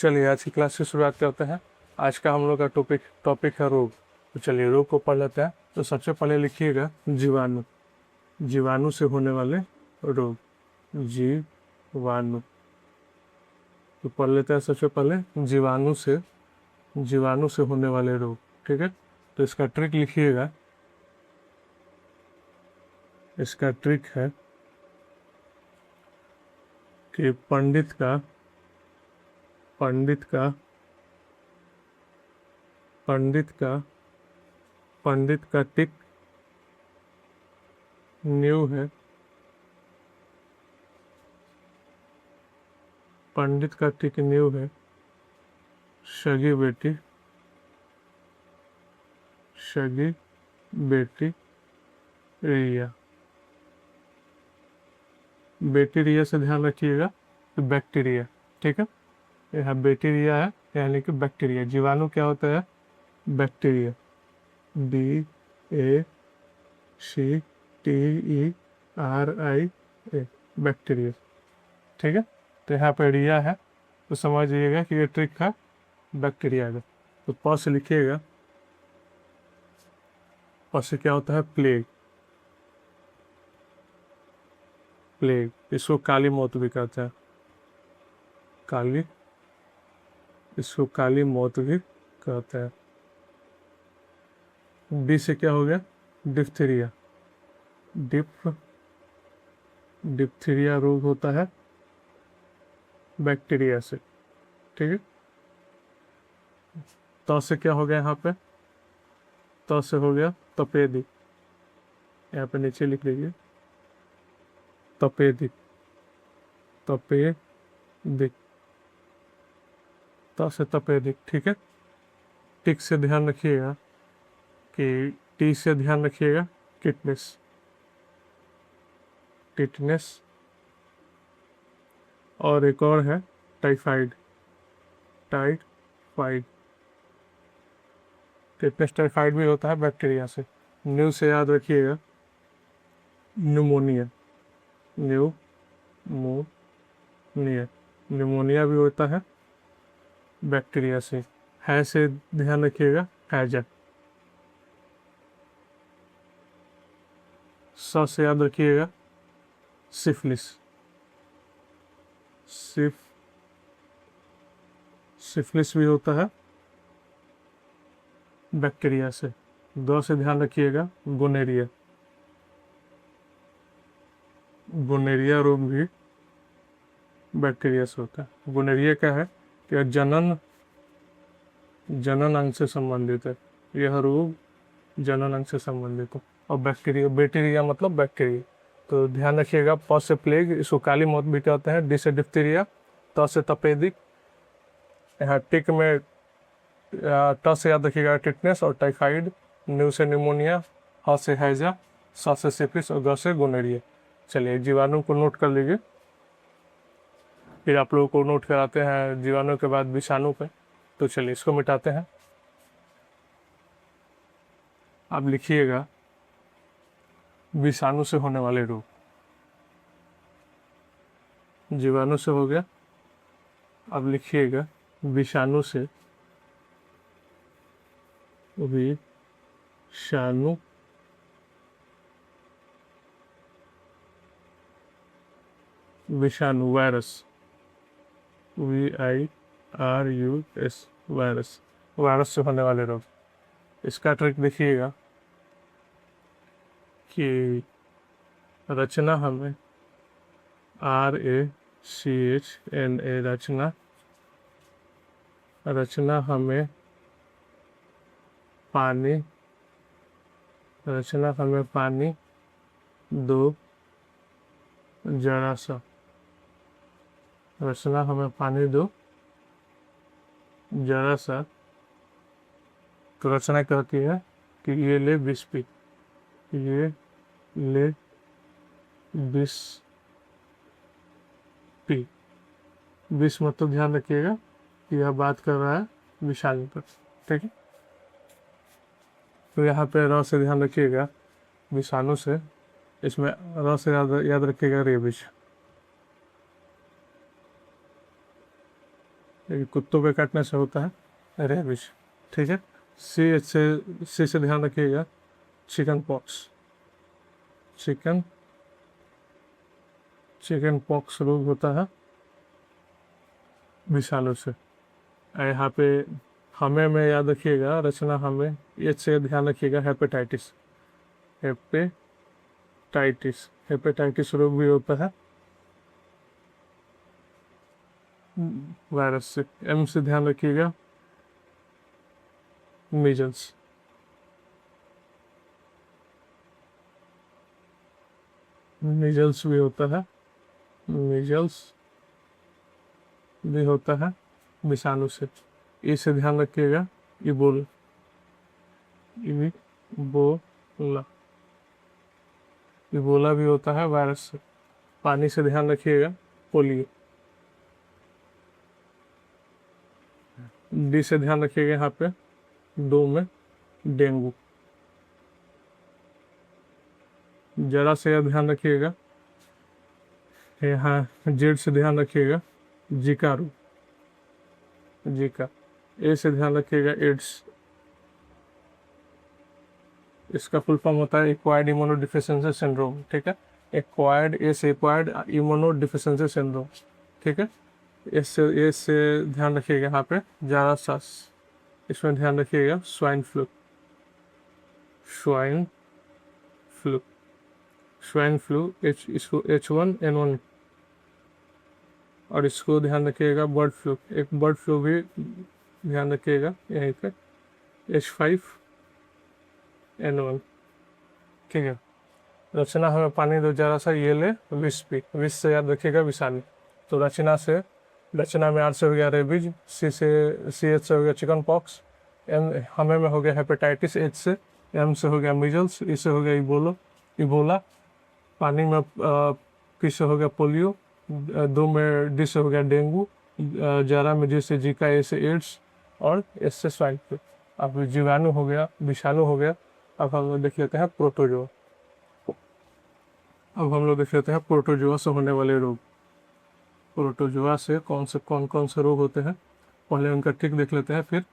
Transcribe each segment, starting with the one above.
चलिए आज की क्लास की शुरुआत करते हैं। आज का हम लोग का टॉपिक है रोग। तो चलिए रोग को पढ़ लेते हैं। तो सबसे पहले लिखिएगा जीवाणु। जीवाणु से होने वाले रोग, जीवाणु। तो पढ़ लेते हैं सबसे पहले जीवाणु से होने वाले रोग। ठीक है, तो इसका ट्रिक लिखिएगा। इसका ट्रिक है कि पंडित का टिक न्यू है। पंडित का टिक न्यू है। शगी बेटी रिया। बैक्टीरिया से ध्यान रखिएगा कि बैक्टीरिया। ठीक है, यहाँ बैक्टीरिया है यानी कि बैक्टीरिया। जीवाणु क्या होता है? बैक्टीरिया। BACTERIA, bacteria. ठीक है, तो यहाँ पे रिया है तो समझ जाइएगा कि ये ट्रिक है बैक्टीरिया का। तो प से लिखिएगा। प से क्या होता है? प्लेग। प्लेग, इसको काली मौत भी कहते हैं। इसको काली मौत भी कहते हैं। डी से क्या हो गया? डिप्थीरिया। डिप्थीरिया रोग होता है बैक्टीरिया से। ठीक है, तो से क्या हो गया? यहाँ पे तो से हो गया तपेदिक। यहाँ पे नीचे लिख लीजिए तपेदिक। तो से तपेदिक। ठीक है, टिक से ध्यान रखिएगा कि टी से ध्यान रखिएगा टिटनेस। और एक और है टाइफाइड। टिटनेस टाइफाइड भी होता है बैक्टीरिया से। न्यू से याद रखिएगा न्यूमोनिया। न्यूमोनिया भी होता है बैक्टीरिया से। है से ध्यान रखिएगा हैजन। से याद रखिएगा सिफिलिस। सिफिलिस भी होता है बैक्टीरिया से। दो से ध्यान रखिएगा गोनेरिया। गोनेरिया रोग भी बैक्टीरिया से होता है। गोनेरिया क्या है कि जनन अंग से संबंधित है। यह रोग जनन अंग से संबंधित है। और बैक्टीरिया मतलब बैक्टीरिया। तो ध्यान रखिएगा प से प्लेग, इसको काली मौत भी कहते हैं। डी से डिप्थीरिया। त से तपेदिक। यहाँ टिक में ट से याद रखिएगा टिटनेस और टाइफाइड। न्यू से न्यूमोनिया। ह से हैजा। स से सिफिलिस और ग से गोनेरिया। चलिए जीवाणु को नोट कर लीजिए, फिर आप लोगों को नोट कराते हैं जीवाणु के बाद विषाणु पे। तो चलिए इसको मिटाते हैं। अब लिखिएगा विषाणु से होने वाले रोग। जीवाणु से हो गया, अब लिखिएगा विषाणु से। विषाणु वायरस। VIRUS वायरस से होने वाले रोग। इसका ट्रिक देखिएगा कि रचना हमें RACHNA रचना हमें पानी दो जरा सा। रचना हमें पानी दो जरा सा। तो रचना कहती है कि ये ले 20 पी। ये ले 20 पी। 20 मतलब ध्यान रखिएगा कि यह बात कर रहा है विषाणु पर। ठीक है, तो यहाँ पे र से ध्यान रखिएगा विषाणु से। इसमें र से याद रखिएगा रेबिज। ये कुत्तों के काटने से होता है रेबिज। ठीक है। सी से ध्यान रखिएगा, chicken pox. Chicken chicken pox रोग होता है विषाणु से। यहाँ पे हमें में याद रखिएगा, रचना हमें, एच से ध्यान रखिएगा, हेपेटाइटिस। हेपेटाइटिस हेपेटाइटिस रोग भी होता है वायरस से। एम से ध्यान रखिएगा, मीजल्स। मीजल्स भी होता है, मीजल्स भी होता है विषाणु से। ई से ध्यान रखिएगा, इबोला। इबोला इबोला भी होता है वायरस से। पानी से ध्यान रखिएगा, पोलियो। डी से ध्यान रखिएगा, यहाँ पे दो में डेंगू। जरा से ध्यान रखिएगा, यहाँ जेड से ध्यान रखिएगा, जीका रोग। जीका। ए से ध्यान रखिएगा, एड्स। इसका फुल फॉर्म होता है एक्वायर्ड इम्यूनोडिफिशियेंसी सिंड्रोम। ठीक है। Acquired immunodeficiency syndrome. ठीक है। इससे ध्यान रखिएगा, यहाँ पे जारा सास। इसमें ध्यान रखिएगा, swine flu. Swine flu swine flu इसको H1N1। और इसको ध्यान रखिएगा, बर्ड फ्लू। एक बर्ड फ्लू भी ध्यान रखिएगा, यहीं पे H5N1। ठीक है। रचना हमें पानी दो जरा सा, ये ले विष पी। विष से याद रखिएगा, विषाणु। तो रचना में आर से हो गया रेबीज, CH से हो गया चिकन पॉक्स, एम हमें में हो गया हेपेटाइटिस, एच से, एम से हो गया मीजल्स, ई से हो गया इबोला। पानी में पी से हो गया पोलियो, दो में डी से हो गया डेंगू, जारा में जी से जीका, ए से एड्स, और एस से स्वाइन फ्लू। अब जीवाणु हो गया, विषाणु हो गया। अब हम लोग देख लेते हैं प्रोटोजोआ। अब हम लोग देख लेते हैं प्रोटोजोआ से होने वाले रोग। प्रोटोजोआ से कौन कौन से रोग होते हैं, पहले उनका ट्रिक देख लेते हैं, फिर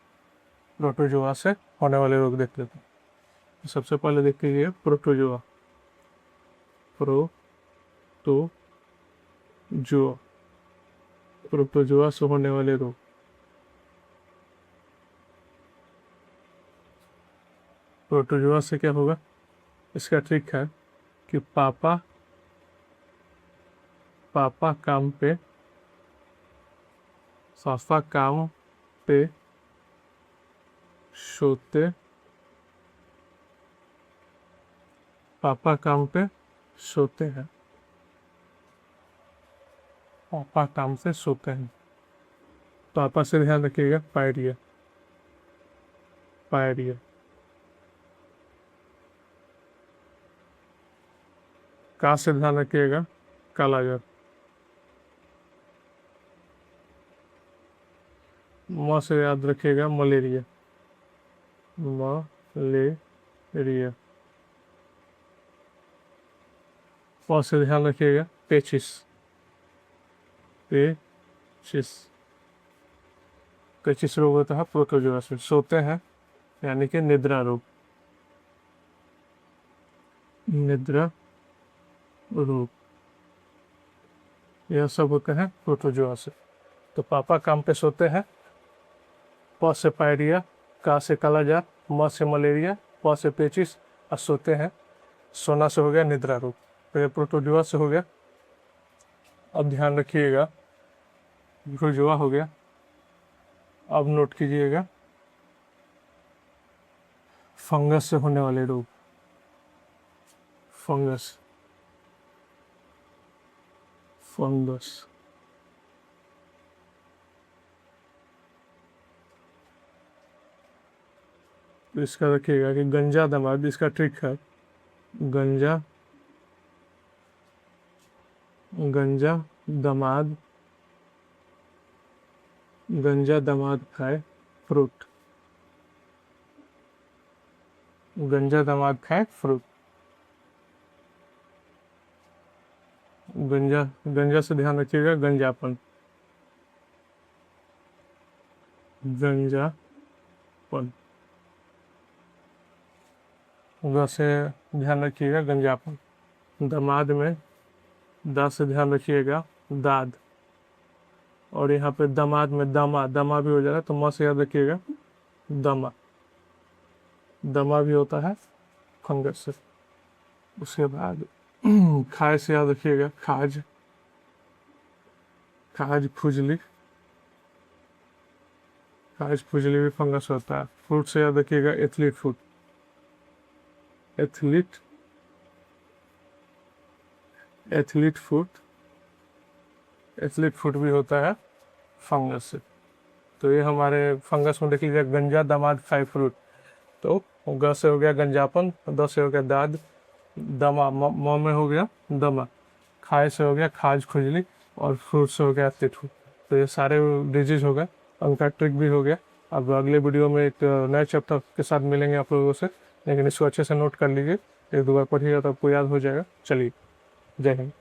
प्रोटोजोआ से होने वाले रोग देख लेते हैं। सबसे पहले देखते हैं प्रोटोजोआ। प्रोटोजोआ से होने वाले रोग। प्रोटोजोआ से क्या होगा, इसका ट्रिक है कि पापा काम पे सोते पापा काम पे सोते हैं। पापा काम से सोते हैं। पापा से ध्यान रखिएगा, पायरिया। का से ध्यान रखिएगा, कालाजार। म से याद रखिएगा, मलेरिया। प से ध्यान रखिएगा, पेचिस। पेचिस रोग होता है प्रोटोजोआ से। सोते हैं यानी कि निद्रा रोग। यह सब होते हैं प्रोटोजोआ से। तो पापा काम पे सोते हैं, प से पायरिया, का से कालाजार, म से मलेरिया, प से पेचिस, और सोते हैं, सोना से हो गया निद्रा रोग। तो ये प्रोटोजोआ से हो गया। अब ध्यान रखिएगा, प्रोटोजोआ हो गया। अब नोट कीजिएगा, फंगस से होने वाले रोग। फंगस तो इसका रखिएगा कि गंजा दमाद, इसका ट्रिक है, गंजा दमाद खाए फ्रूट। गंजा से ध्यान रखिएगा, गंजापन। गंजापन। ग से ध्यान रखिएगा गंजापन। दामाद में दा से ध्यान रखिएगा दाद। और यहाँ पे दामाद में दमा, दमा भी हो जा रहा है, तो म से याद रखिएगा दमा। दमा भी होता है फंगस से। उसके बाद खाए से याद रखिएगा खाज। खाज खुजली। खाज खुजली भी फंगस होता है। फ्रूट से याद रखिएगा athlete fruit. Athlete, athlete fruit. Athlete fruit भी होता है फंगस से। तो ये हमारे फंगस में देख लीजिए गंजा, दामाद, खाए, फ्रूट। तो ग से हो गया गंजापन, द से हो गया दाद, दमा, म में हो गया दमा, खाए से हो गया खाज खुजली, और फ्रूट से हो गया एथलीट फ्रूट। तो ये सारे डिजीज हो गए। उनका ट्रिक भी हो गया। अब अगले वीडियो में एक नए चैप्टर के साथ मिलेंगे आप लोगों से, लेकिन इसको अच्छे से नोट कर लीजिए, एक दो बार पढ़िएगा तो आपको याद हो जाएगा। चलिए, जय हिंद।